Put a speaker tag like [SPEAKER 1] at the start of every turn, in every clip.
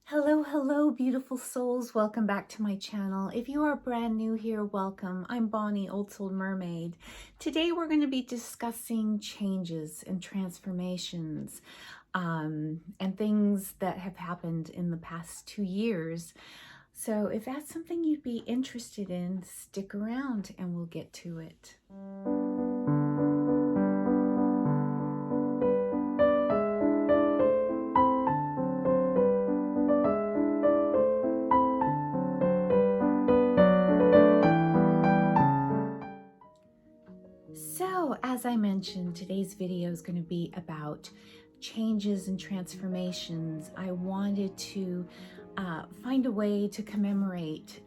[SPEAKER 1] Hello, hello, beautiful souls. Welcome back to my channel. If you are brand new here, welcome. I'm Bonnie, Old Soul Mermaid. Today we're going to be discussing changes and transformations and things that have happened in the past 2 years. So if that's something you'd be interested in, stick around and we'll get to it. So, as I mentioned, today's video is going to be about changes and transformations. I wanted to find a way to commemorate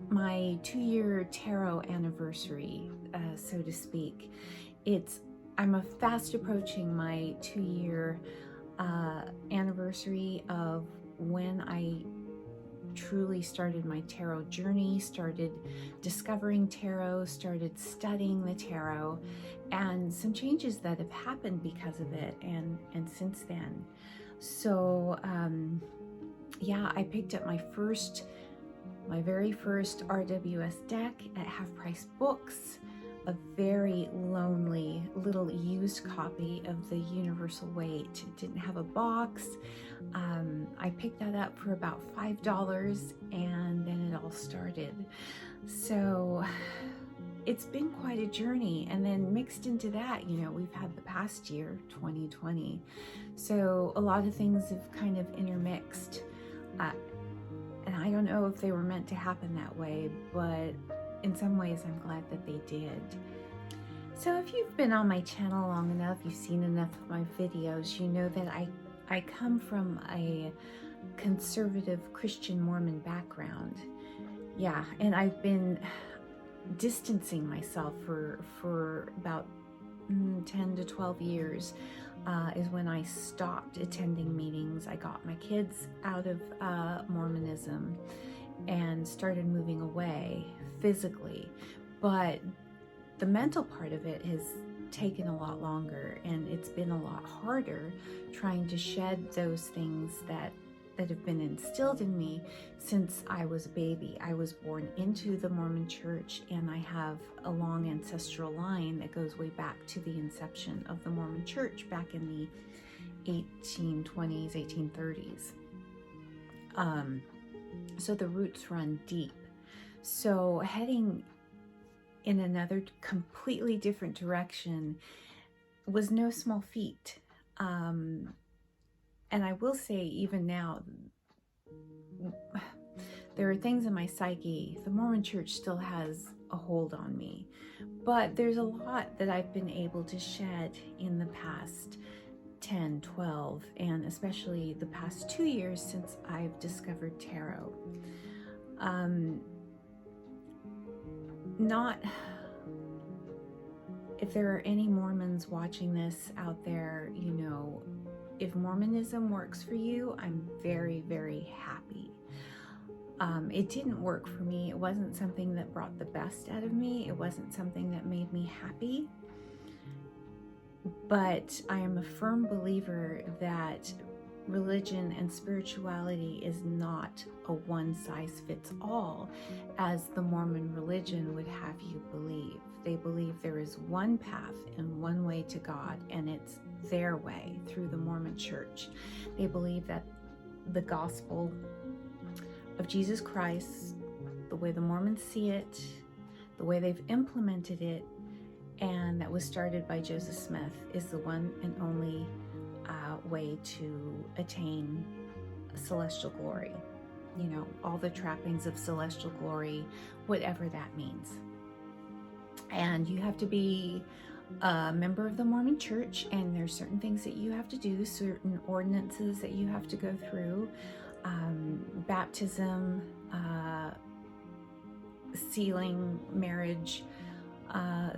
[SPEAKER 1] my 2-year tarot anniversary, so to speak. I'm fast approaching my 2-year anniversary of when I truly started my tarot journey, started discovering tarot, started studying the tarot, and some changes that have happened because of it and since then. So yeah, I picked up my very first RWS deck at Half Price Books, a very lonely little used copy of the Universal Weight. It didn't have a box. I picked that up for about $5 and then it all started. So it's been quite a journey, and then mixed into that, you know, we've had the past year, 2020. So a lot of things have kind of intermixed. And I don't know if they were meant to happen that way, but in some ways I'm glad that they did. So if you've been on my channel long enough, you've seen enough of my videos, you know that I come from a conservative Christian Mormon background. Yeah, and I've been distancing myself for about 10 to 12 years is when I stopped attending meetings. I got my kids out of Mormonism and started moving away physically, but the mental part of it has taken a lot longer, and it's been a lot harder trying to shed those things that have been instilled in me since I was a baby. I was born into the Mormon church, and I have a long ancestral line that goes way back to the inception of the Mormon church back in the 1820s, 1830s. So the roots run deep. So heading in another completely different direction was no small feat. And I will say, even now, there are things in my psyche. The Mormon church still has a hold on me, but there's a lot that I've been able to shed in the past 10, 12, and especially the past 2 years since I've discovered tarot. If there are any Mormons watching this out there, you know, if Mormonism works for you, I'm very, very happy. It didn't work for me. It wasn't something that brought the best out of me. It wasn't something that made me happy. But I am a firm believer that religion and spirituality is not a one-size-fits-all, as the Mormon religion would have you believe. They believe there is one path and one way to God, and it's their way through the Mormon church. They believe that the gospel of Jesus Christ, the way the Mormons see it, the way they've implemented it, and that was started by Joseph Smith, is the one and only way to attain celestial glory. You know, all the trappings of celestial glory, whatever that means. And you have to be a member of the Mormon church, and there's certain things that you have to do, certain ordinances that you have to go through, baptism, sealing, marriage,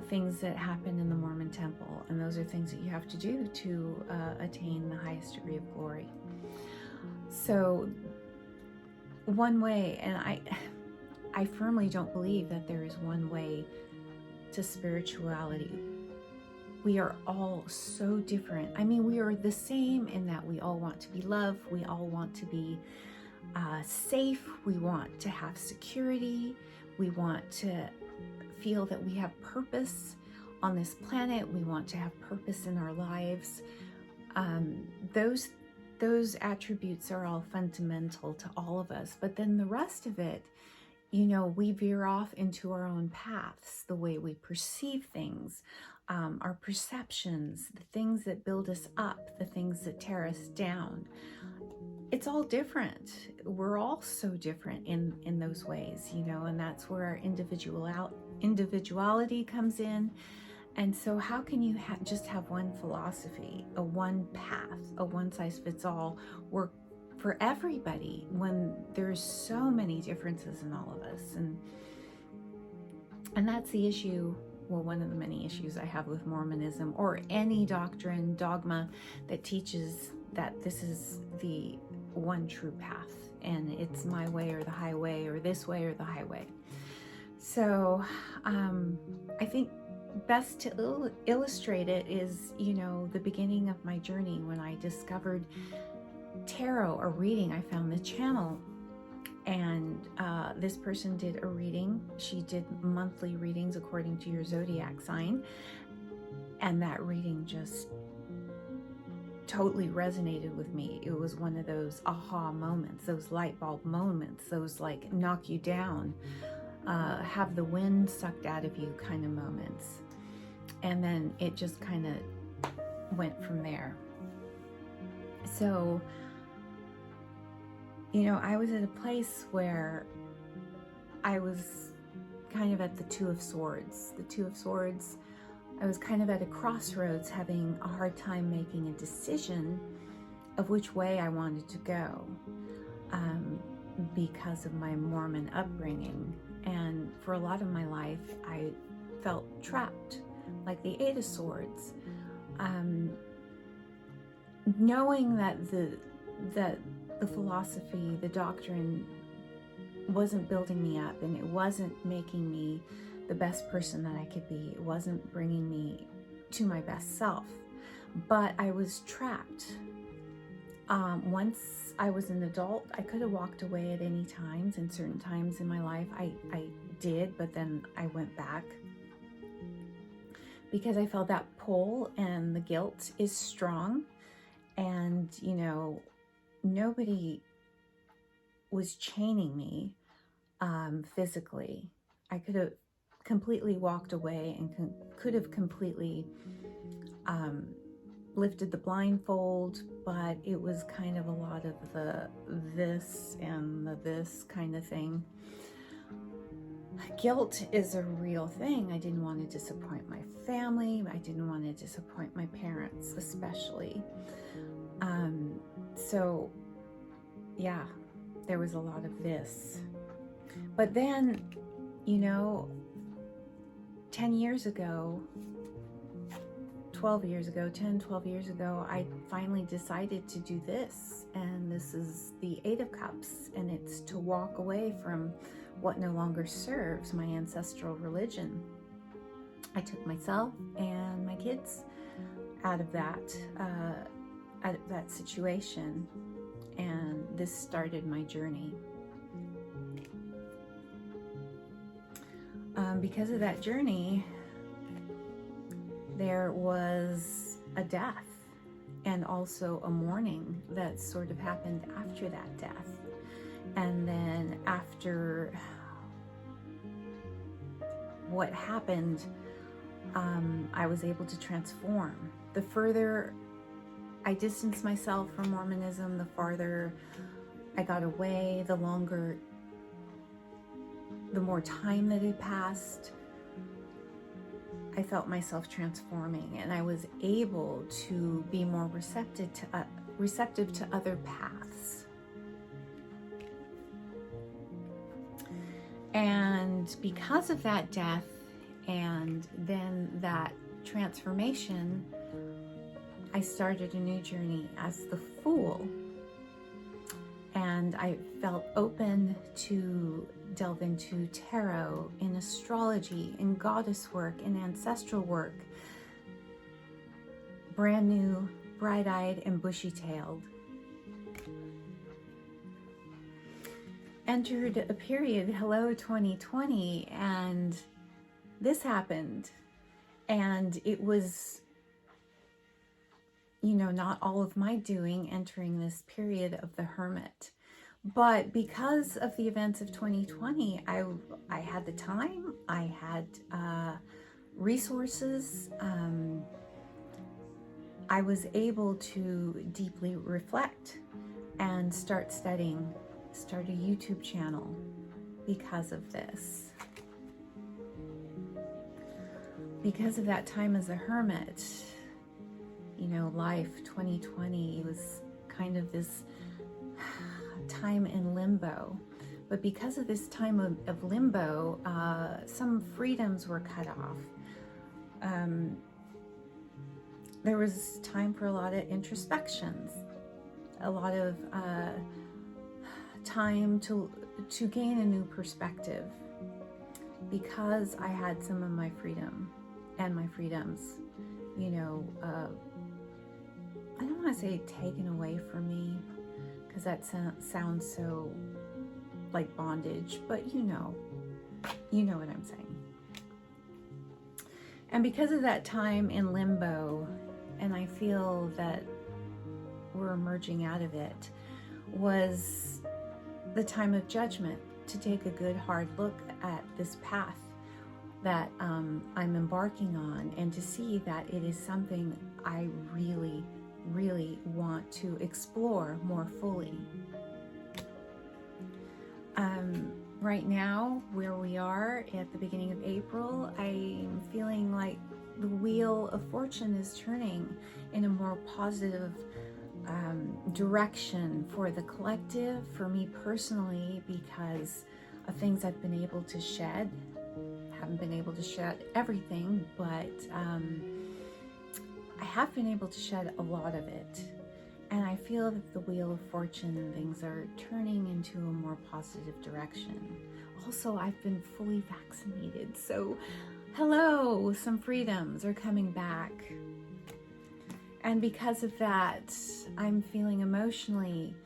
[SPEAKER 1] things that happen in the Mormon temple, and those are things that you have to do to attain the highest degree of glory. So one way, and I firmly don't believe that there is one way to spirituality. we are all so different. I mean, we are the same in that we all want to be loved. We all want to be safe. We want to have security. We want to feel that we have purpose on this planet. We want to have purpose in our lives. Those attributes are all fundamental to all of us. But then the rest of it, you know, we veer off into our own paths, the way we perceive things, our perceptions, the things that build us up, the things that tear us down. It's all different. We're all so different in those ways, you know, and that's where our individuality comes in. And so how can you just have one philosophy, a one path, a one size fits all work for everybody when there's so many differences in all of us? And that's the issue. Well, one of the many issues I have with Mormonism, or any doctrine, dogma that teaches that this is the one true path and it's my way or the highway, or this way or the highway. So I think best to illustrate it is, you know, the beginning of my journey when I discovered tarot or reading. I found the channel, and this person did a reading. She did monthly readings according to your zodiac sign, and that reading just totally resonated with me. It was one of those aha moments, those light bulb moments, those like knock you down, have the wind sucked out of you kind of moments. And then it just kind of went from there. So, you know, I was at a place where I was kind of at the Two of Swords. The Two of Swords, I was kind of at a crossroads, having a hard time making a decision of which way I wanted to go, because of my Mormon upbringing. And for a lot of my life, I felt trapped, like the Eight of Swords, knowing that the philosophy, the doctrine wasn't building me up, and it wasn't making me the best person that I could be. It wasn't bringing me to my best self, but I was trapped. Once I was an adult, I could have walked away at any times, and certain times in my life I did, but then I went back because I felt that pull, and the guilt is strong. And, you know, nobody was chaining me physically. I could have completely walked away and could have completely lifted the blindfold, but it was kind of a lot of the this and the this kind of thing. Guilt is a real thing. I didn't want to disappoint my family. I didn't want to disappoint my parents, especially. So yeah, there was a lot of this. But then, you know, 10 years ago, 12 years ago, I finally decided to do this. And this is the Eight of Cups, and it's to walk away from what no longer serves my ancestral religion. I took myself and my kids out of that situation, and this started my journey. Because of that journey, there was a death, and also a mourning that sort of happened after that death. And then after what happened, I was able to transform. The further I distanced myself from Mormonism, the farther I got away, the more time that had passed, I felt myself transforming, and I was able to be more receptive to other paths. And because of that death and then that transformation, I started a new journey as the Fool. And I felt open to delve into tarot, in astrology, in goddess work, in ancestral work, brand new, bright-eyed and bushy-tailed. Entered a period, hello 2020, and this happened. And it was, you know, not all of my doing entering this period of the hermit. But because of the events of 2020, I had the time, I had resources, I was able to deeply reflect and start studying, start a YouTube channel because of this. Because of that time as a hermit, you know, life 2020 was kind of this time in limbo. But because of this time of limbo, some freedoms were cut off. There was time for a lot of introspections, a lot of time to gain a new perspective, because I had some of my freedom and my freedoms, you know, I don't want to say taken away from me, because that sounds so like bondage, but you know what I'm saying. And because of that time in limbo, and I feel that we're emerging out of it, was the time of judgment, to take a good hard look at this path that I'm embarking on, and to see that it is something I really, really want to explore more fully. Right now, where we are at the beginning of April, I'm feeling like the wheel of fortune is turning in a more positive direction for the collective, for me personally, because of things I've been able to shed. Haven't been able to shed everything, but I have been able to shed a lot of it. And I feel that the wheel of fortune and things are turning into a more positive direction. Also, I've been fully vaccinated, so hello, some freedoms are coming back. And because of that, I'm feeling emotionally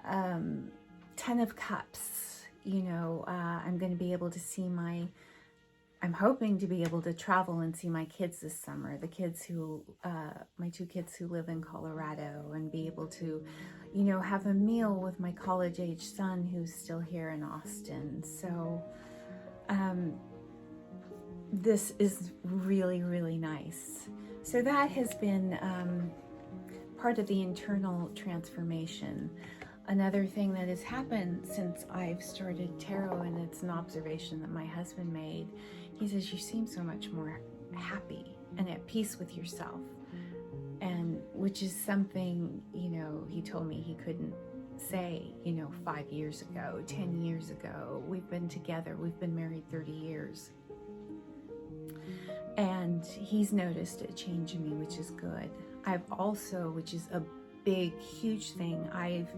[SPEAKER 1] 10 of Cups. You know, I'm going to be able to see I'm hoping to be able to travel and see my kids this summer, the kids who, my 2 kids who live in Colorado, and be able to, you know, have a meal with my college-age son who's still here in Austin. So this is really, really nice. So that has been part of the internal transformation. Another thing that has happened since I've started tarot, and it's an observation that my husband made, he says, you seem so much more happy and at peace with yourself. And which is something, you know, he told me he couldn't say, you know, 5 years ago, 10 years ago. We've been together, we've been married 30 years. And he's noticed a change in me, which is good. I've also, which is a big, huge thing, I've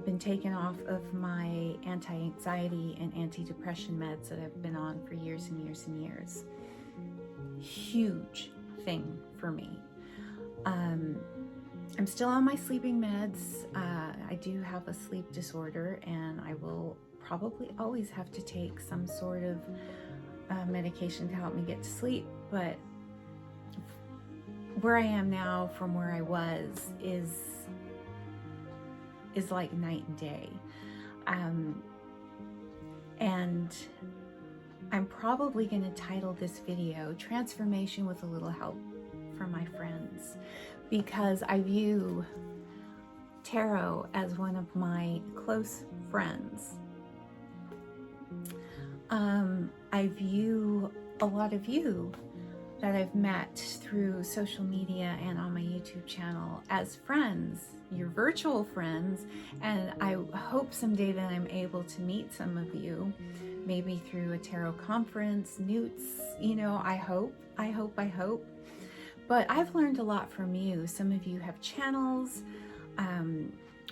[SPEAKER 1] been taken off of my anti-anxiety and anti-depression meds that I've been on for years and years and years. Huge thing for me. I'm still on my sleeping meds. I do have a sleep disorder, and I will probably always have to take some sort of medication to help me get to sleep. But where I am now from where I was is like night and day. And I'm probably going to title this video Transformation with a Little Help from My Friends, because I view tarot as one of my close friends. I view a lot of you that I've met through social media and on my YouTube channel as friends, your virtual friends, and I hope someday that I'm able to meet some of you, maybe through a tarot conference, newts, you know, I hope. But I've learned a lot from you. Some of you have channels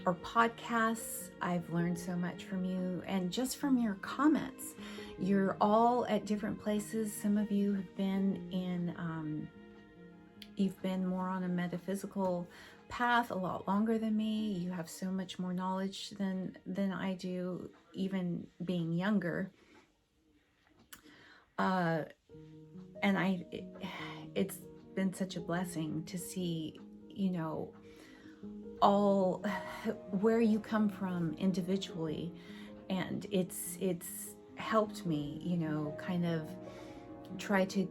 [SPEAKER 1] or podcasts. I've learned so much from you, and just from your comments. You're all at different places. Some of you have been in you've been more on a metaphysical path a lot longer than me. You have so much more knowledge than I do, even being younger. And it's been such a blessing to see, you know, all where you come from individually, and it's helped me, you know, kind of try to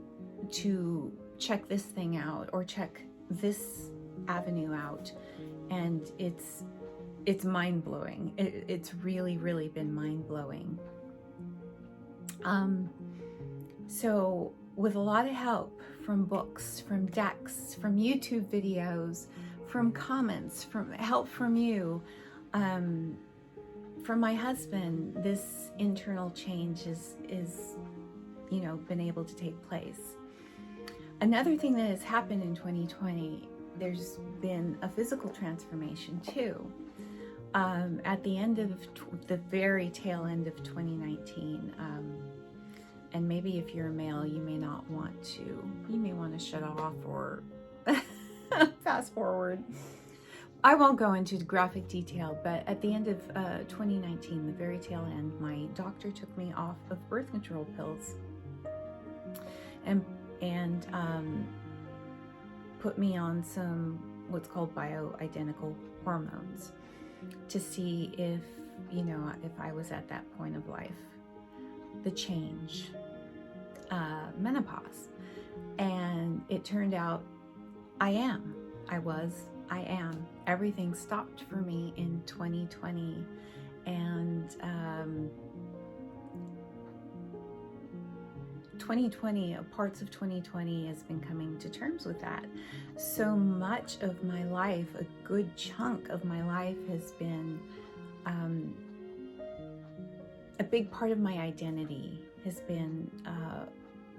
[SPEAKER 1] check this thing out or check this avenue out, and it's mind-blowing. It's really been mind-blowing. So with a lot of help from books, from decks, from YouTube videos, from comments, from help from you, from my husband, this internal change is you know, been able to take place. Another thing that has happened in 2020, there's been a physical transformation too. At the end of the very tail end of 2019, and maybe if you're a male, you may want to shut off or fast forward. I won't go into graphic detail, but at the end of 2019, the very tail end, my doctor took me off of birth control pills and put me on some what's called bioidentical hormones to see if, you know, if I was at that point of life, the change, menopause. And it turned out I am. Everything stopped for me in 2020, and 2020, parts of 2020 has been coming to terms with that. So much of my life, a good chunk of my life, has been a big part of my identity has been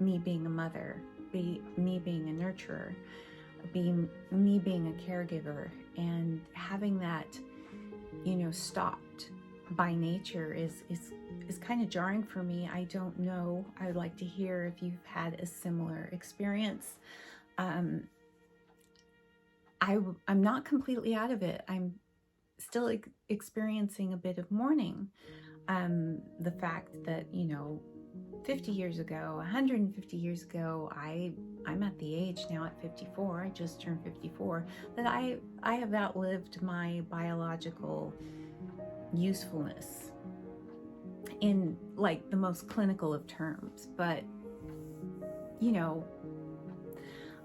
[SPEAKER 1] me being a mother, me being a nurturer, me being a caregiver, and having that, you know, stopped by nature is kind of jarring for me. I don't know. I would like to hear if you've had a similar experience. I'm not completely out of it. I'm still experiencing a bit of mourning. The fact that, you know, 50 years ago, 150 years ago, I'm at the age now at 54, I just turned 54, that I have outlived my biological usefulness in like the most clinical of terms. But, you know,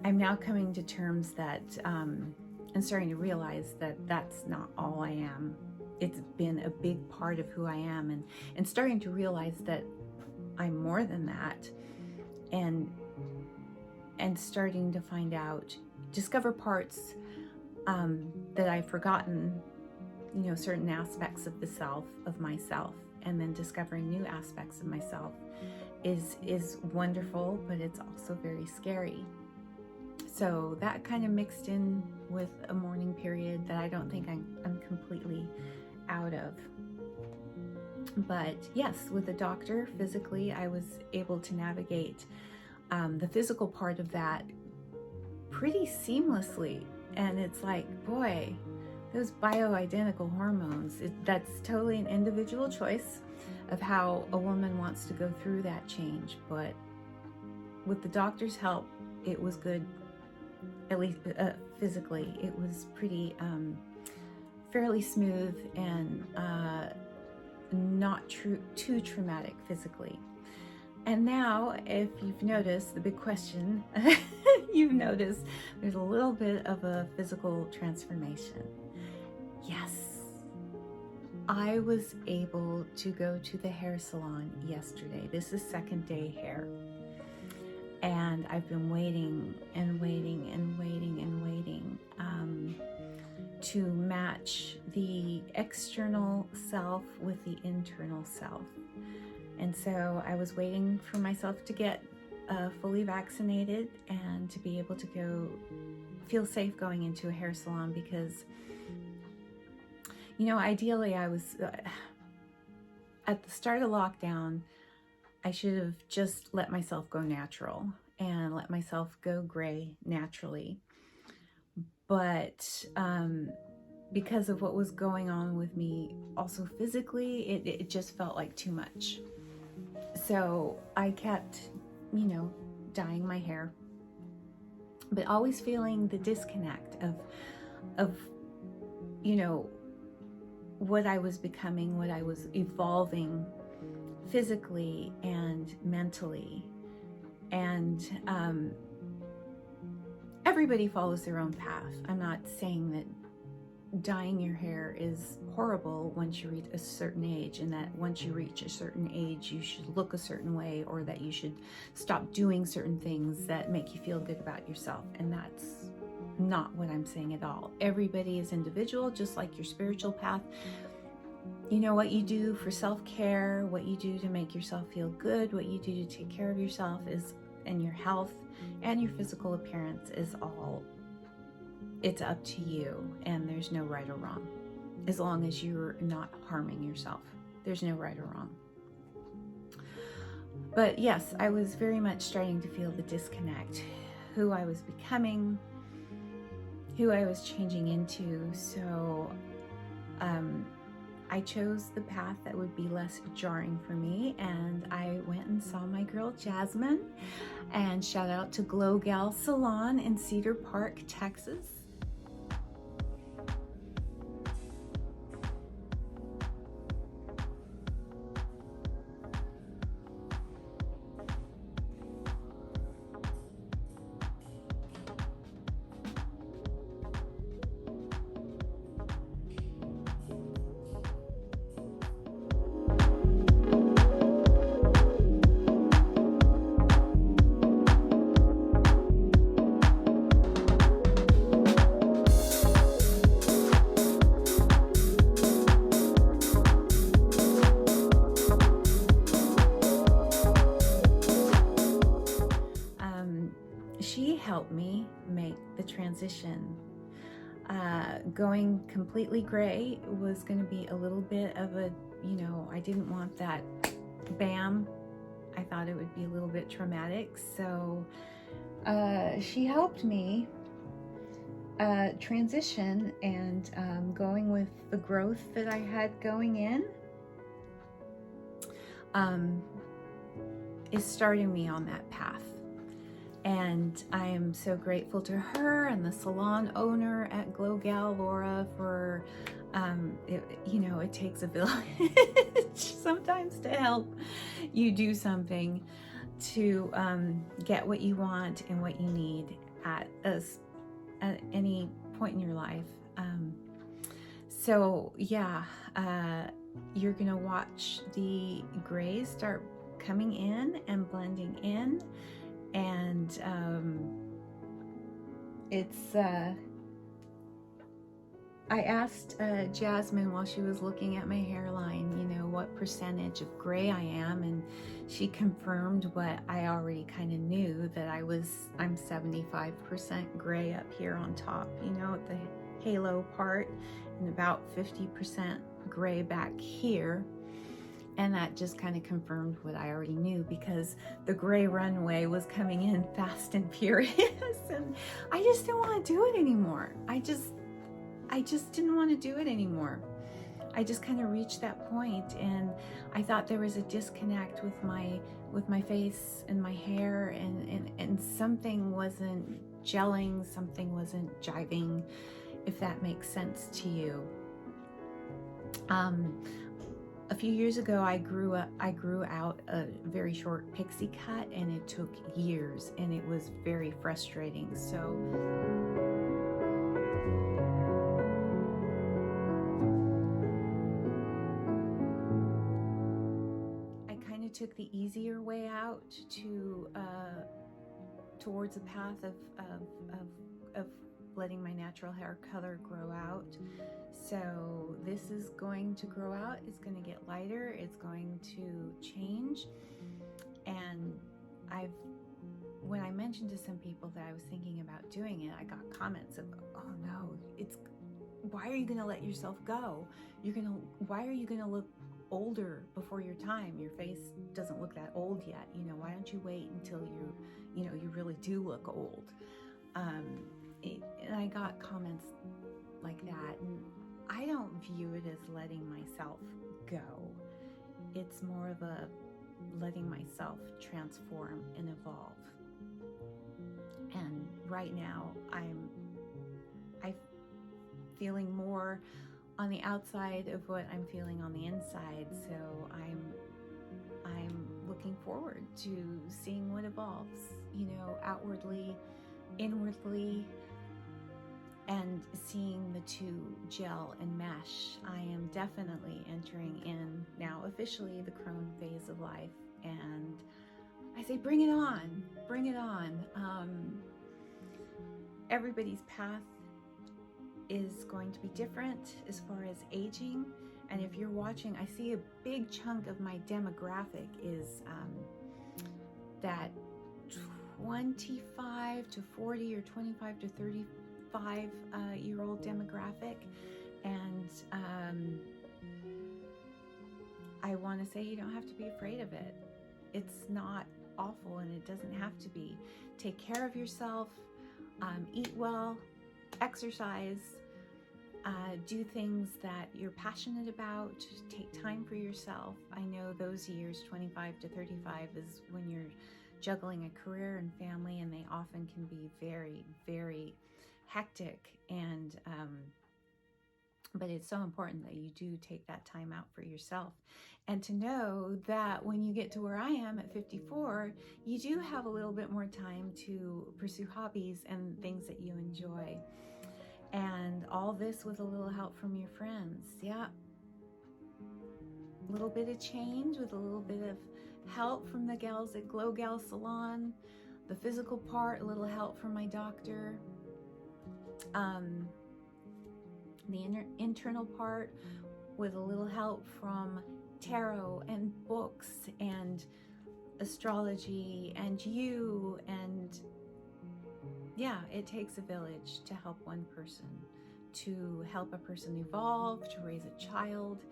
[SPEAKER 1] I'm now coming to terms that, and starting to realize that that's not all I am. It's been a big part of who I am, and starting to realize that I'm more than that, and starting to find out, discover parts that I've forgotten, you know, certain aspects of myself, and then discovering new aspects of myself is wonderful, but it's also very scary. So that kind of mixed in with a mourning period that I don't think I'm completely out of. But yes, with the doctor, physically, I was able to navigate the physical part of that pretty seamlessly. And it's like, boy, those bioidentical hormones, that's totally an individual choice of how a woman wants to go through that change. But with the doctor's help, it was good, at least physically. It was pretty fairly smooth and not too traumatic physically. And now, if you've noticed, the big question, you've noticed there's a little bit of a physical transformation. Yes, I was able to go to the hair salon yesterday. This is second day hair. And I've been waiting and waiting and waiting and waiting to match the external self with the internal self. And so I was waiting for myself to get fully vaccinated and to be able to feel safe going into a hair salon, because, you know, ideally I was, at the start of lockdown, I should have just let myself go natural and let myself go gray naturally. but because of what was going on with me also physically, it just felt like too much. So I kept, dyeing my hair, but always feeling the disconnect of what I was becoming, what I was evolving physically and mentally. And everybody follows their own path. I'm not saying that dyeing your hair is horrible once you reach a certain age, and that once you reach a certain age you should look a certain way, or that you should stop doing certain things that make you feel good about yourself. And that's not what I'm saying at all. Everybody is individual, just like your spiritual path. What you do for self-care, what you do to make yourself feel good, what you do to take care of yourself and your health and your physical appearance is all, it's up to you, and there's no right or wrong. As long as you're not harming yourself, there's no right or wrong. But yes, I was very much starting to feel the disconnect, who I was becoming, who I was changing into. So I chose the path that would be less jarring for me, and I went and saw my girl Jasmin, and shout out to GlowGal Salon in Cedar Park, Texas. She helped me make the transition. Going completely gray was going to be a little bit of a, I didn't want that bam. I thought it would be a little bit traumatic. So she helped me transition, and going with the growth that I had going in is starting me on that path. And I am so grateful to her and the salon owner at GlowGal, Laura, for, it takes a village sometimes to help you do something to get what you want and what you need at any point in your life. You're gonna watch the grays start coming in and blending in. And I asked Jasmin while she was looking at my hairline, what percentage of gray I am, and she confirmed what I already kind of knew, that I'm 75% gray up here on top, at the halo part, and about 50% gray back here. And that just kind of confirmed what I already knew, because the gray runway was coming in fast and furious, and I just didn't want to do it anymore. I just didn't want to do it anymore. I just kind of reached that point, and I thought there was a disconnect with my face and my hair, and something wasn't gelling, something wasn't jiving, if that makes sense to you. A few years ago, I grew out a very short pixie cut, and it took years, and it was very frustrating. So I kind of took the easier way out towards a path of letting my natural hair color grow out. So this is going to grow out, it's going to get lighter, it's going to change. And when I mentioned to some people that I was thinking about doing it, I got comments of, oh no, why are you going to let yourself go? Why are you going to look older before your time? Your face doesn't look that old yet. Why don't you wait until you really do look old? and I got comments like that, and I don't view it as letting myself go. It's more of a letting myself transform and evolve. And right now I'm feeling more on the outside of what I'm feeling on the inside. So I'm looking forward to seeing what evolves, outwardly, inwardly, and seeing the two gel and mesh. I am definitely entering in now officially the crone phase of life, and I say bring it on, bring it on. Everybody's path is going to be different as far as aging, and if you're watching, I see a big chunk of my demographic is that 25 to 40 or 25 to 35 year old demographic, and I want to say you don't have to be afraid of it. It's not awful, and it doesn't have to be. Take care of yourself, eat well, exercise, do things that you're passionate about, take time for yourself. I know those years, 25 to 35, is when you're juggling a career and family, and they often can be very, very hectic, and but it's so important that you do take that time out for yourself, and to know that when you get to where I am at 54, you do have a little bit more time to pursue hobbies and things that you enjoy. And all this with a little help from your friends. Yeah. A little bit of change with a little bit of help from the gals at GlowGal Salon. The physical part, a little help from my doctor. The internal part with a little help from tarot and books and astrology and you, and yeah, it takes a village to help one person, to help a person evolve, to raise a child.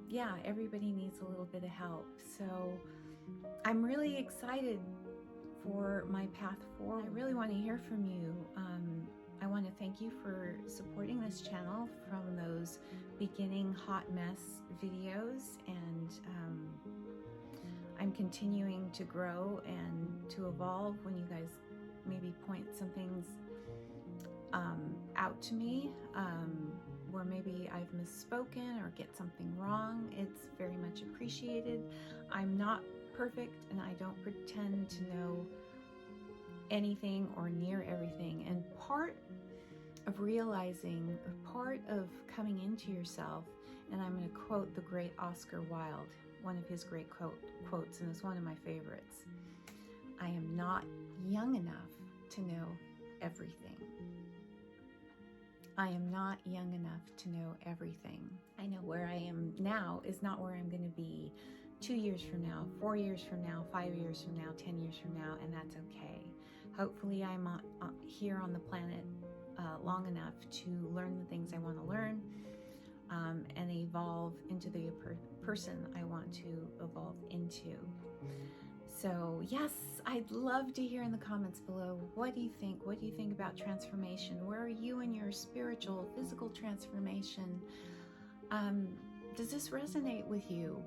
[SPEAKER 1] Yeah, everybody needs a little bit of help. So I'm really excited for my path forward. I really want to hear from you. I want to thank you for supporting this channel from those beginning hot mess videos, and I'm continuing to grow and to evolve when you guys maybe point some things out to me, where maybe I've misspoken or get something wrong. It's very much appreciated. I'm not perfect, and I don't pretend to know anything or near everything. And part of realizing, part of coming into yourself, and I'm going to quote the great Oscar Wilde, one of his great quotes, and it's one of my favorites. I am not young enough to know everything. I am not young enough to know everything. I know where I am now is not where I'm going to be 2 years from now, 4 years from now, 5 years from now, 10 years from now, and that's okay. Hopefully I'm here on the planet long enough to learn the things I want to learn, and evolve into the person I want to evolve into. So yes, I'd love to hear in the comments below, what do you think? What do you think about transformation? Where are you in your spiritual, physical transformation? Does this resonate with you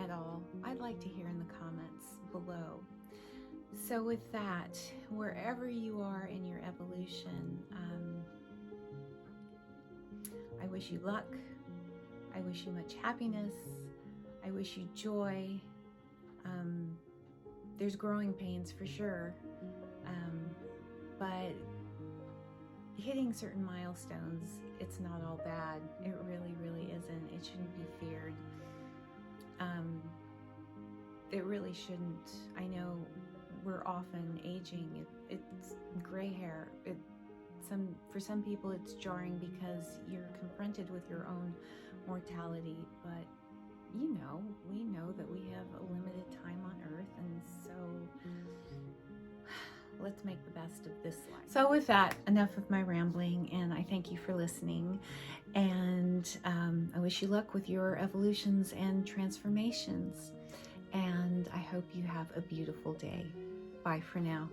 [SPEAKER 1] at all? I'd like to hear in the comments below. So with that, wherever you are in your evolution, I wish you luck. I wish you much happiness. I wish you joy. There's growing pains for sure, but hitting certain milestones, it's not all bad. It really, really isn't. It shouldn't be feared. It really shouldn't. I know we're often aging. It's gray hair. For some people it's jarring because you're confronted with your own mortality, but we know that we have a limited time on earth, and so let's make the best of this life. So with that, enough of my rambling, and I thank you for listening, and I wish you luck with your evolutions and transformations, and I hope you have a beautiful day. Bye for now.